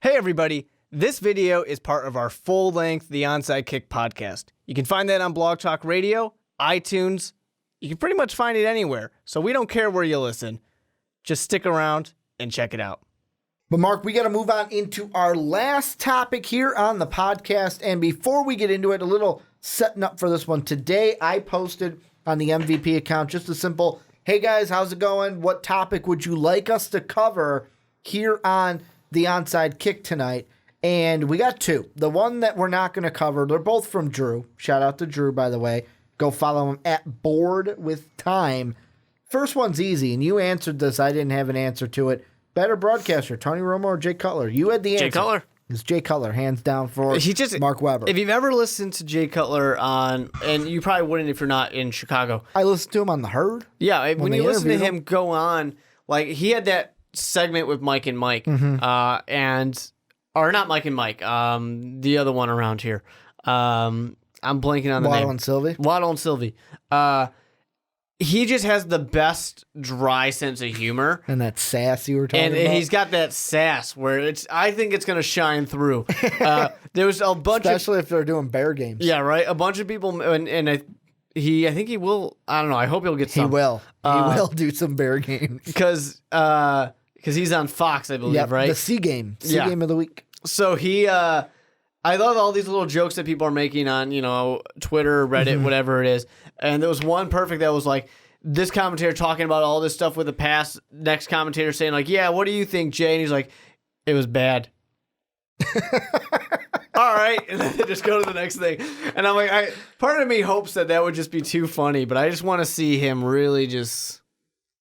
Hey everybody, this video is part of our full-length The Onside Kick podcast. You can find that on Blog Talk Radio, iTunes. You can pretty much find it anywhere, so we don't care where you listen. Just stick around and check it out. But Mark, we got to move on into our last topic here on the podcast. And before we get into it, a little setting up for this one. Today, I posted on the MVP account just a simple, hey guys, how's it going? What topic would you like us to cover here on the Onside Kick tonight? And we got two. The one that we're not going to cover, they're both from Drew. Shout out to Drew, by the way. Go follow him at Bored with Time. First one's easy, and you answered this. I didn't have an answer to it. Better broadcaster, Tony Romo or Jay Cutler? You had the answer. Jay Cutler. It's Jay Cutler, hands down for Mark Weber. If you've ever listened to Jay Cutler on, and you probably wouldn't if you're not in Chicago. I listened to him on The Herd. Yeah, when you listen to him go on, like he had that segment with Mike and Mike, or not Mike and Mike, the other one around here. I'm blanking on the name. Waddle and Sylvie. He just has the best dry sense of humor. And that sass you were talking about. And he's got that sass where I think it's going to shine through. There was a bunch Especially if they're doing Bear games. Yeah, right? A bunch of people, and I think he will, I don't know, I hope he'll get some. He will. He will do some Bear games. Because he's on Fox, I believe, right? The C Game. Game of the week. So I love all these little jokes that people are making on, Twitter, Reddit, whatever it is. And there was one perfect that was like, this commentator talking about all this stuff with the past, next commentator saying like, yeah, what do you think, Jay? And he's like, it was bad. All right. And then they just go to the next thing. And I'm like, part of me hopes that would just be too funny, but I just want to see him really just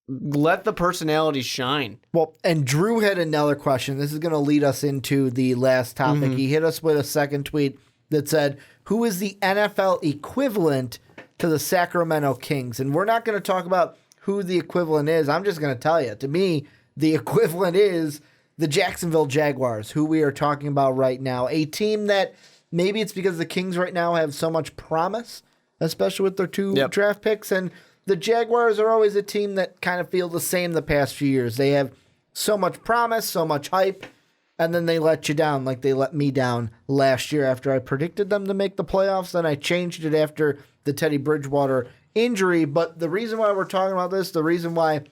let the personality shine. Well, and Drew had another question. This is going to lead us into the last topic. He hit us with a second tweet that said, who is the NFL equivalent to the Sacramento Kings? And we're not going to talk about who the equivalent is. I'm just going to tell you. To me, the equivalent is the Jacksonville Jaguars, who we are talking about right now. A team that maybe it's because the Kings right now have so much promise, especially with their two draft picks. And the Jaguars are always a team that kind of feel the same the past few years. They have so much promise, so much hype, and then they let you down like they let me down last year after I predicted them to make the playoffs. Then I changed it after the Teddy Bridgewater injury. But the reason why we're talking about this, the reason why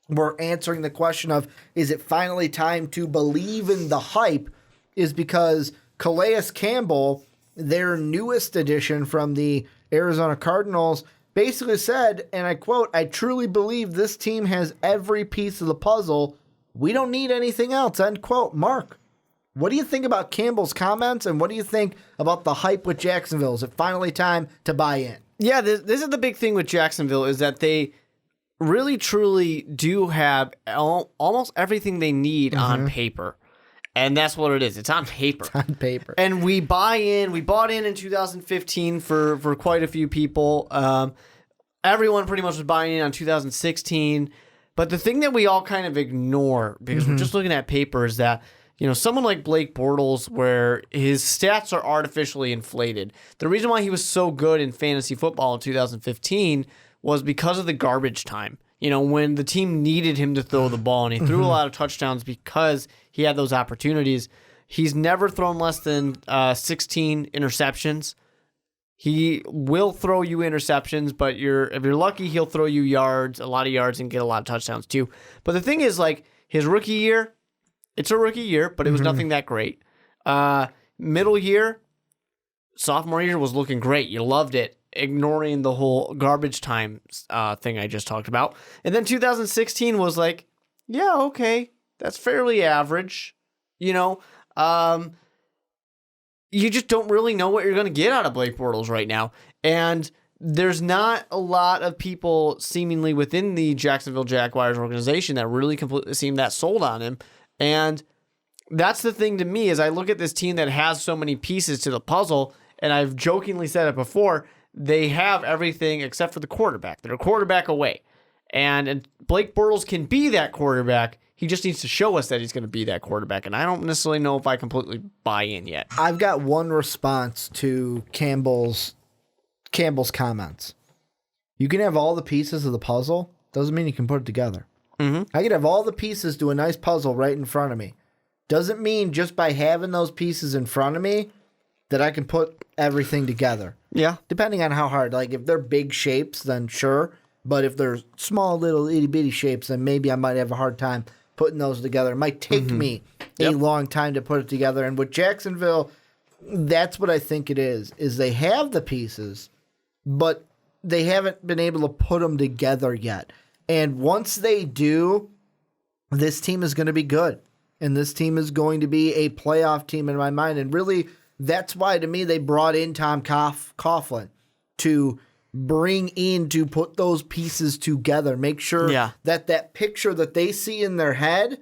we're answering the question of, is it finally time to believe in the hype, is because Calais Campbell, their newest addition from the Arizona Cardinals, basically said, and I quote, I truly believe this team has every piece of the puzzle. We don't need anything else, end quote. Mark, what do you think about Campbell's comments, and what do you think about the hype with Jacksonville? Is it finally time to buy in? Yeah, this is the big thing with Jacksonville, is that they really, truly do have almost everything they need on paper. And that's what it is. It's on paper. It's on paper. And we buy in. We bought in 2015 for quite a few people. Everyone pretty much was buying in on 2016. But the thing that we all kind of ignore, because we're just looking at paper, is that someone like Blake Bortles, where his stats are artificially inflated. The reason why he was so good in fantasy football in 2015 was because of the garbage time. When the team needed him to throw the ball, and he threw a lot of touchdowns because he had those opportunities. He's never thrown less than 16 interceptions. He will throw you interceptions, but if you're lucky, he'll throw you yards, a lot of yards, and get a lot of touchdowns too. But the thing is, like, his rookie year, it's a rookie year, but it was nothing that great. Middle year, sophomore year was looking great. You loved it, ignoring the whole garbage time thing I just talked about. And then 2016 was like, yeah, okay, that's fairly average. You just don't really know what you're going to get out of Blake Bortles right now. And there's not a lot of people seemingly within the Jacksonville Jaguars organization that really completely seem that sold on him. And that's the thing to me, is I look at this team that has so many pieces to the puzzle, and I've jokingly said it before, they have everything except for the quarterback. They're a quarterback away. And Blake Bortles can be that quarterback. He just needs to show us that he's going to be that quarterback. And I don't necessarily know if I completely buy in yet. I've got one response to Campbell's comments. You can have all the pieces of the puzzle. Doesn't mean you can put it together. I could have all the pieces to a nice puzzle right in front of me. doesn't mean just by having those pieces in front of me that I can put everything together. Yeah. Depending on how hard. Like, if they're big shapes, then sure. But if they're small, little, itty-bitty shapes, then maybe I might have a hard time putting those together. It might take me a long time to put it together. And with Jacksonville, that's what I think it is they have the pieces, but they haven't been able to put them together yet. And once they do, this team is going to be good. And this team is going to be a playoff team in my mind. And really, that's why, to me, they brought in Tom Coughlin to put those pieces together. Make sure that picture that they see in their head,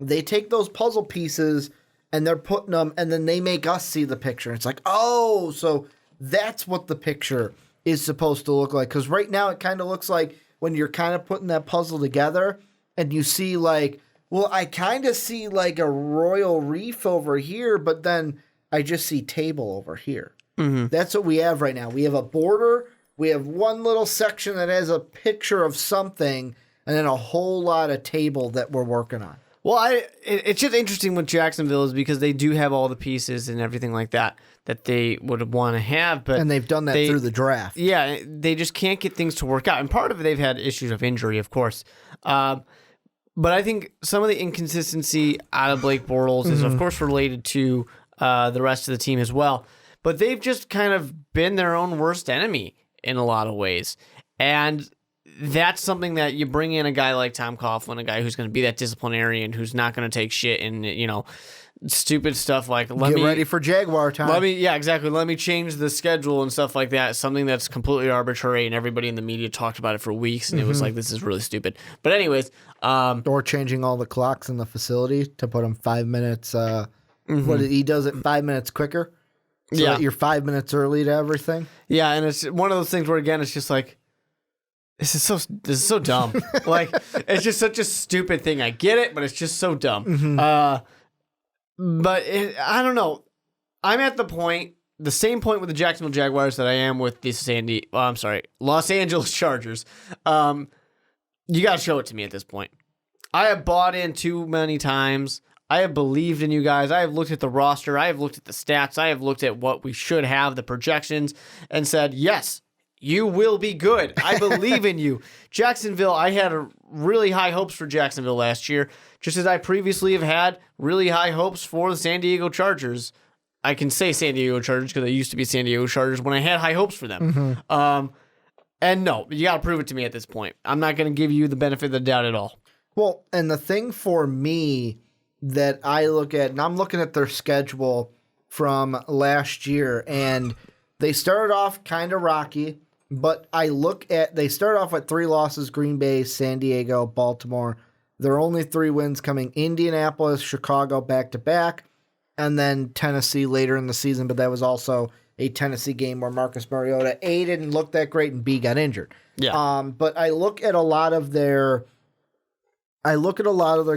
they take those puzzle pieces and they're putting them, and then they make us see the picture. It's like, oh, so that's what the picture is supposed to look like. Because right now it kind of looks like when you're kind of putting that puzzle together and you see like, well, I kind of see like a royal reef over here, but then I just see table over here. Mm-hmm. That's what we have right now. We have a border. We have one little section that has a picture of something, and then a whole lot of table that we're working on. Well, it's just interesting with Jacksonville is because they do have all the pieces and everything like that they would want to have, and they've done that through the draft. Yeah, they just can't get things to work out, and part of it they've had issues of injury, of course. But I think some of the inconsistency out of Blake Bortles is, of course, related to the rest of the team as well. But they've just kind of been their own worst enemy in a lot of ways, and that's something that you bring in a guy like Tom Coughlin, a guy who's going to be that disciplinarian, who's not going to take shit and, stupid stuff like, get ready for Jaguar time. Let me change the schedule and stuff like that. Something that's completely arbitrary, and everybody in the media talked about it for weeks, and it was like, this is really stupid. But anyways. Or changing all the clocks in the facility to put them 5 minutes. He does it 5 minutes quicker. So that you're 5 minutes early to everything. Yeah, and it's one of those things where, again, it's just like, this is so dumb. Like, it's just such a stupid thing. I get it, but it's just so dumb. Mm-hmm. I don't know. I'm at the same point with the Jacksonville Jaguars that I am with the Los Angeles Chargers. You got to show it to me at this point. I have bought in too many times. I have believed in you guys. I have looked at the roster. I have looked at the stats. I have looked at what we should have, the projections, and said, yes, you will be good. I believe in you. Jacksonville, I had really high hopes for Jacksonville last year, just as I previously have had really high hopes for the San Diego Chargers. I can say San Diego Chargers because I used to be San Diego Chargers when I had high hopes for them. Mm-hmm. And no, you got to prove it to me at this point. I'm not going to give you the benefit of the doubt at all. Well, and the thing for me that I look at, and I'm looking at their schedule from last year, and they started off kind of rocky. But they start off with 3 losses: Green Bay, San Diego, Baltimore. Their only 3 wins coming Indianapolis, Chicago back-to-back, and then Tennessee later in the season. But that was also a Tennessee game where Marcus Mariota, A, didn't look that great, and B, got injured. Yeah. But I look at a lot of their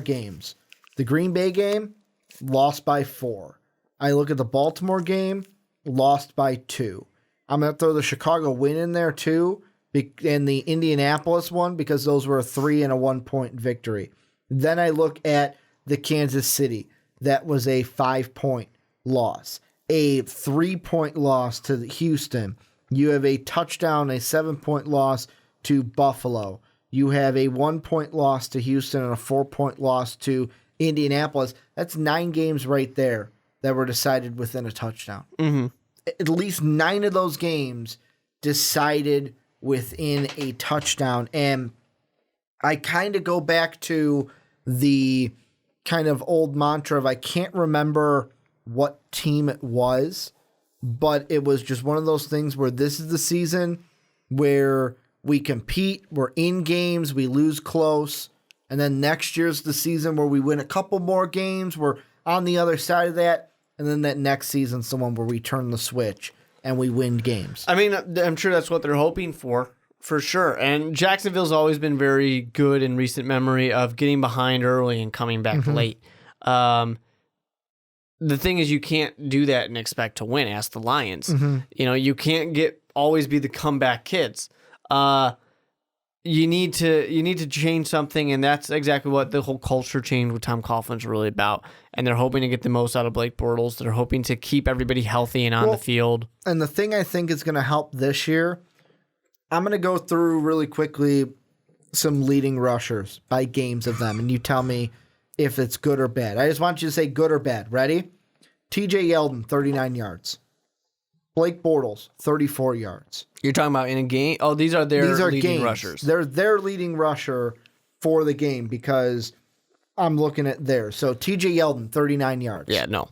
games. The Green Bay game, lost by 4. I look at the Baltimore game, lost by 2. I'm going to throw the Chicago win in there too, and the Indianapolis one, because those were a 3 and a 1-point victory. Then I look at the Kansas City. That was a 5-point loss. A 3-point loss to Houston. You have a touchdown, a 7-point loss to Buffalo. You have a 1-point loss to Houston and a 4-point loss to Indianapolis. That's 9 games right there that were decided within a touchdown. Mm-hmm. At least 9 of those games decided within a touchdown. And I kind of go back to the kind of old mantra of, I can't remember what team it was, but it was just one of those things where this is the season where we compete, we're in games, we lose close, and then next year's the season where we win a couple more games, we're on the other side of that. And then that next season's the one where we turn the switch and we win games. I mean, I'm sure that's what they're hoping for sure. And Jacksonville's always been very good in recent memory of getting behind early and coming back late. The thing is, you can't do that and expect to win. Ask the Lions. Mm-hmm. You can't always be the comeback kids. you need to change something, and that's exactly what the whole culture change with Tom Coughlin's really about. And they're hoping to get the most out of Blake Bortles. They're hoping to keep everybody healthy and on the field. And the thing I think is going to help this year, I'm going to go through really quickly some leading rushers by games of them, and you tell me if it's good or bad. I just want you to say good or bad. Ready? TJ Yeldon, 39 yards. Blake Bortles, 34 yards. You're talking about in a game? Oh, these are leading rushers. They're their leading rusher for the game because I'm looking at theirs. So TJ Yeldon, 39 yards. Yeah, no.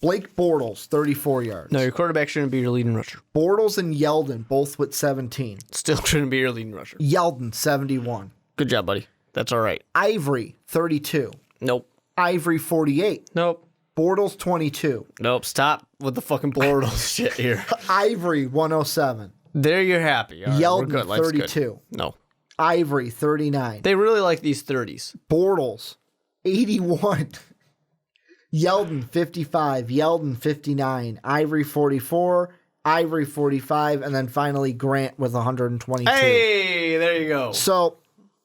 Blake Bortles, 34 yards. No, your quarterback shouldn't be your leading rusher. Bortles and Yeldon, both with 17. Still shouldn't be your leading rusher. Yeldon, 71. Good job, buddy. That's all right. Ivory, 32. Nope. Ivory, 48. Nope. Bortles, 22. Nope. Stop with the fucking Bortles shit here. Ivory, 107. There you're happy. All right, Yeldon, we're good. Life's 32. Good. No. Ivory, 39. They really like these 30s. Bortles, 81. Yeldon, 55. Yeldon, 59. Ivory, 44. Ivory, 45. And then finally Grant with 122. Hey, there you go. So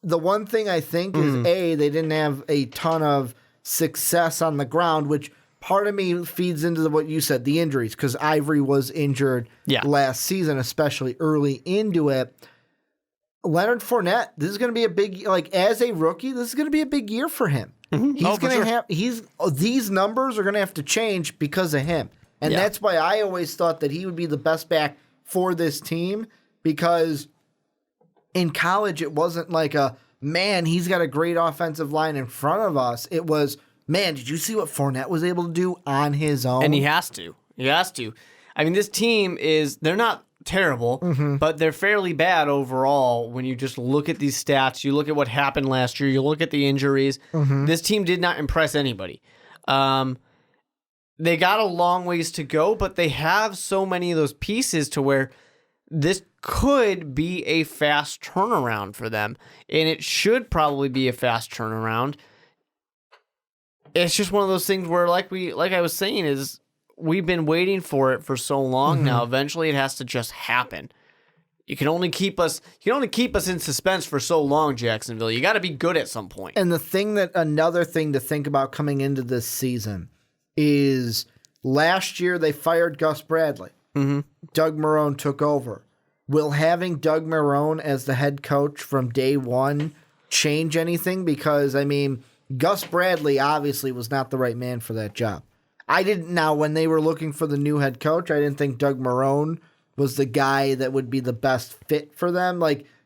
the one thing I think is, they didn't have a ton of success on the ground, which part of me feeds into what you said, the injuries, because Ivory was injured last season, especially early into it. Leonard Fournette, this is going to be a big, as a rookie, this is going to be a big year for him. Mm-hmm. He's going to have, these numbers are going to have to change because of him. And that's why I always thought that he would be the best back for this team, because in college, it wasn't like man, he's got a great offensive line in front of us. It was, man, did you see what Fournette was able to do on his own? And he has to. He has to. I mean, this team they're not terrible, but they're fairly bad overall when you just look at these stats. You look at what happened last year. You look at the injuries. This team did not impress anybody. They got a long ways to go, but they have so many of those pieces to where this could be a fast turnaround for them, and it should probably be a fast turnaround. It's just one of those things where, like I was saying, is we've been waiting for it for so long now. Eventually, it has to just happen. You can only keep us in suspense for so long, Jacksonville. You got to be good at some point. And another thing to think about coming into this season is last year they fired Gus Bradley. Doug Marrone took over. Will having Doug Marrone as the head coach from day one change anything? Because, I mean, Gus Bradley obviously was not the right man for that job. When they were looking for the new head coach, I didn't think Doug Marrone was the guy that would be the best fit for them.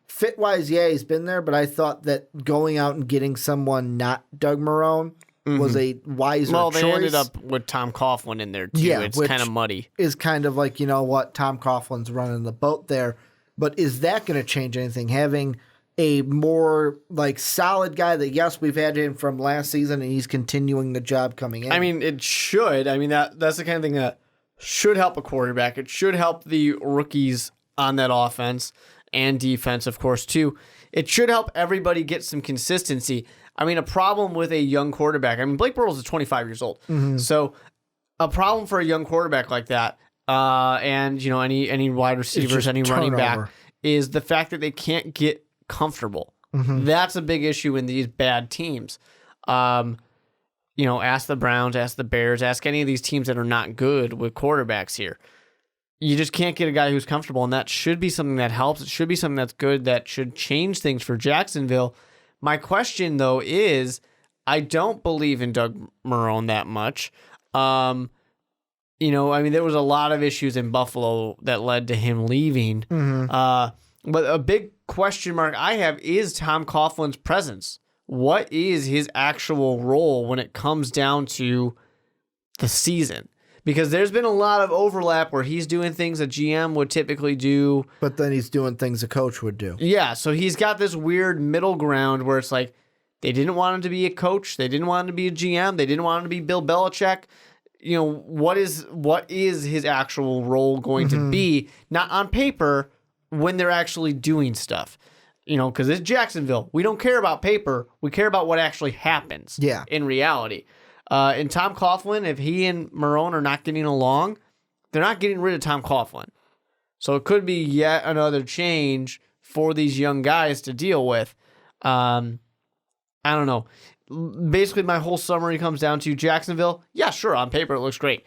Fit-wise, he's been there, but I thought that going out and getting someone not Doug Marrone was a wiser choice. Well, they ended up with Tom Coughlin in there, too. Yeah, it's kind of muddy. Is kind of like, you know what, Tom Coughlin's running the boat there. But is that going to change anything? Having a more solid guy that, yes, we've had him from last season and he's continuing the job coming in. I mean, it should. I mean, that's the kind of thing that should help a quarterback. It should help the rookies on that offense and defense, of course, too. It should help everybody get some consistency. I mean, a problem with a young quarterback. I mean, Blake Bortles is 25 years old. So a problem for a young quarterback like that, and, any wide receivers, any running back, is the fact that they can't get comfortable. That's a big issue in these bad teams. Ask the Browns, ask the Bears, ask any of these teams that are not good with quarterbacks here. You just can't get a guy who's comfortable, and that should be something that helps. It should be something that's good, that should change things for Jacksonville. My question, though, is I don't believe in Doug Marrone that much. There was a lot of issues in Buffalo that led to him leaving. But a big question mark I have is Tom Coughlin's presence. What is his actual role when it comes down to the season? Because there's been a lot of overlap where he's doing things a GM would typically do. But then he's doing things a coach would do. Yeah, so he's got this weird middle ground where it's like they didn't want him to be a coach. They didn't want him to be a GM. They didn't want him to be Bill Belichick. What is his actual role going to be? Not on paper, when they're actually doing stuff. Because it's Jacksonville. We don't care about paper. We care about what actually happens in reality. And Tom Coughlin, if he and Marrone are not getting along, they're not getting rid of Tom Coughlin. So it could be yet another change for these young guys to deal with. I don't know. Basically, my whole summary comes down to Jacksonville. Yeah, sure, on paper it looks great,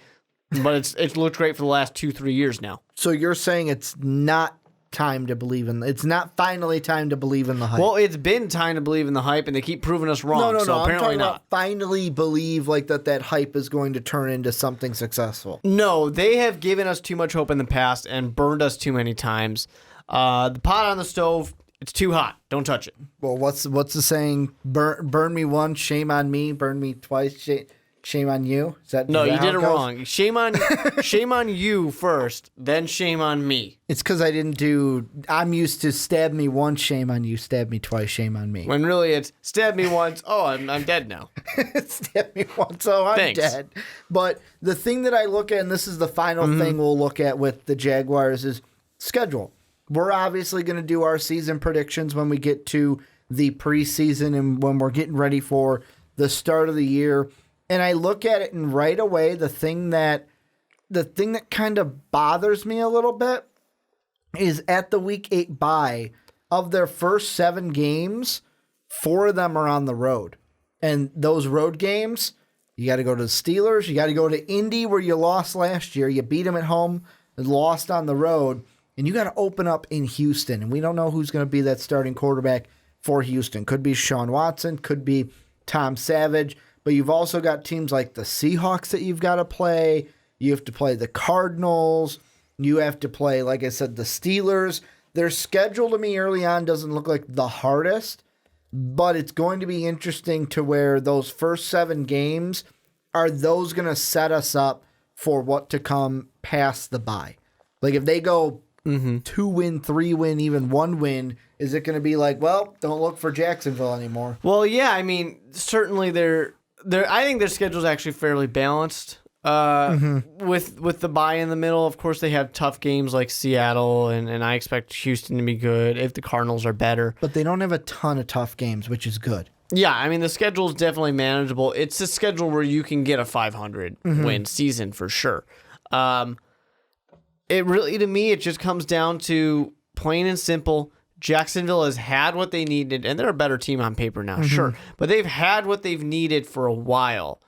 but it's looked great for the last 2-3 years now. So you're saying it's not time to believe in. It's not finally time to believe in the hype. Well, it's been time to believe in the hype, and they keep proving us wrong. No. So apparently I'm talking not. about finally believe like that hype is going to turn into something successful. No, they have given us too much hope in the past and burned us too many times. The pot on the stove, it's too hot. Don't touch it. Well, what's the saying? Burn me once, shame on me. Burn me twice, shame on you. No, you did it wrong. Shame on you first, then shame on me. It's because I didn't do. I'm used to stab me once, shame on you. Stab me twice, shame on me. When really it's stab me once. Oh, I'm dead now. Stab me once. Oh, I'm dead. But the thing that I look at, and this is the final thing we'll look at with the Jaguars, is schedule. We're obviously going to do our season predictions when we get to the preseason and when we're getting ready for the start of the year. And I look at it, and right away, the thing that kind of bothers me a little bit is at the Week 8 bye, of their first 7 games, 4 of them are on the road. And those road games, you got to go to the Steelers, you got to go to Indy where you lost last year, you beat them at home, and lost on the road, and you got to open up in Houston. And we don't know who's going to be that starting quarterback for Houston. Could be Sean Watson, could be Tom Savage. But you've also got teams like the Seahawks that you've got to play. You have to play the Cardinals. You have to play, like I said, the Steelers. Their schedule to me early on doesn't look like the hardest, but it's going to be interesting to where those first 7 games, are those going to set us up for what to come past the bye? Like if they go 2-win, 3-win, even 1-win, is it going to be like, well, don't look for Jacksonville anymore? Well, yeah, I mean, certainly I think their schedule is actually fairly balanced. With the bye in the middle, of course, they have tough games like Seattle, and I expect Houston to be good if the Cardinals are better. But they don't have a ton of tough games, which is good. Yeah, I mean, the schedule is definitely manageable. It's a schedule where you can get a 500-win season for sure. It really, to me, it just comes down to plain and simple. Jacksonville has had what they needed, and they're a better team on paper now, sure. But they've had what they've needed for a while.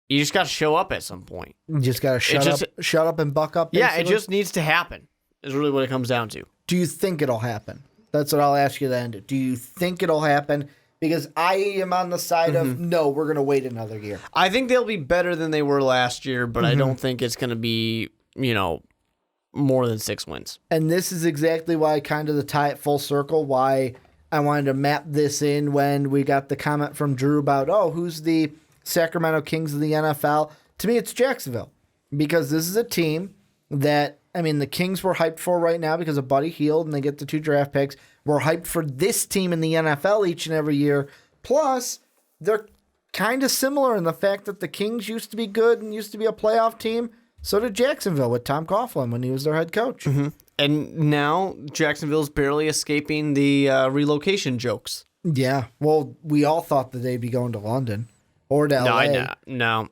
You just got to show up at some point. You just got to shut up and buck up. Basically. Yeah, it just needs to happen is really what it comes down to. Do you think it'll happen? That's what I'll ask you to end it. Do you think it'll happen? Because I am on the side of, no, we're going to wait another year. I think they'll be better than they were last year, but I don't think it's going to be, more than 6 wins. And this is exactly why, kind of to tie it full circle, why I wanted to map this in when we got the comment from Drew about, who's the Sacramento Kings of the NFL? To me, it's Jacksonville. Because this is a team that, the Kings were hyped for right now because of Buddy Hield and they get the 2 draft picks. We're hyped for this team in the NFL each and every year. Plus, they're kind of similar in the fact that the Kings used to be good and used to be a playoff team. So did Jacksonville with Tom Coughlin when he was their head coach. And now Jacksonville's barely escaping the relocation jokes. Yeah. Well, we all thought that they'd be going to London or to LA. No.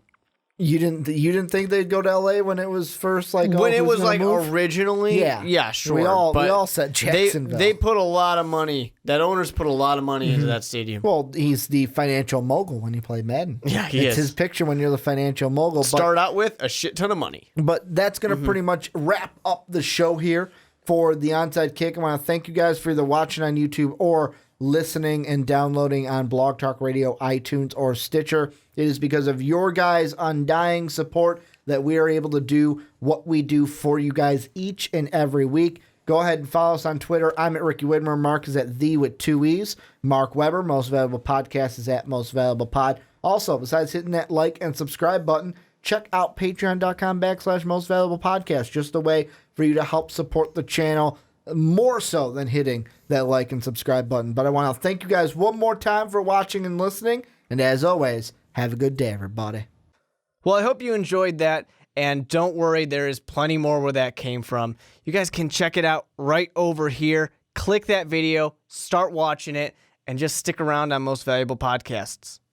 You didn't think they'd go to LA when it was first like when it was like move? Originally? Yeah, sure. We all said Jacksonville. They put a lot of money. That owners put a lot of money into that stadium. Well, he's the financial mogul when you play Madden. Yeah, he is. It's his picture when you're the financial mogul. Start out with a shit ton of money. But that's going to pretty much wrap up the show here for the Onside Kick. I want to thank you guys for either watching on YouTube or listening and downloading on Blog Talk Radio, iTunes, or Stitcher. It is because of your guys' undying support that we are able to do what we do for you guys each and every week. Go ahead and follow us on Twitter. I'm at Ricky Widmer. Mark is at the with 2 E's. Mark Weber, Most Valuable Podcast, is at Most Valuable Pod. Also, besides hitting that like and subscribe button, check out patreon.com/Most Valuable Podcast. Just a way for you to help support the channel more so than hitting that like and subscribe button. But I want to thank you guys one more time for watching and listening. And as always, have a good day, everybody. Well, I hope you enjoyed that. And don't worry, there is plenty more where that came from. You guys can check it out right over here. Click that video, start watching it, and just stick around on Most Valuable Podcasts.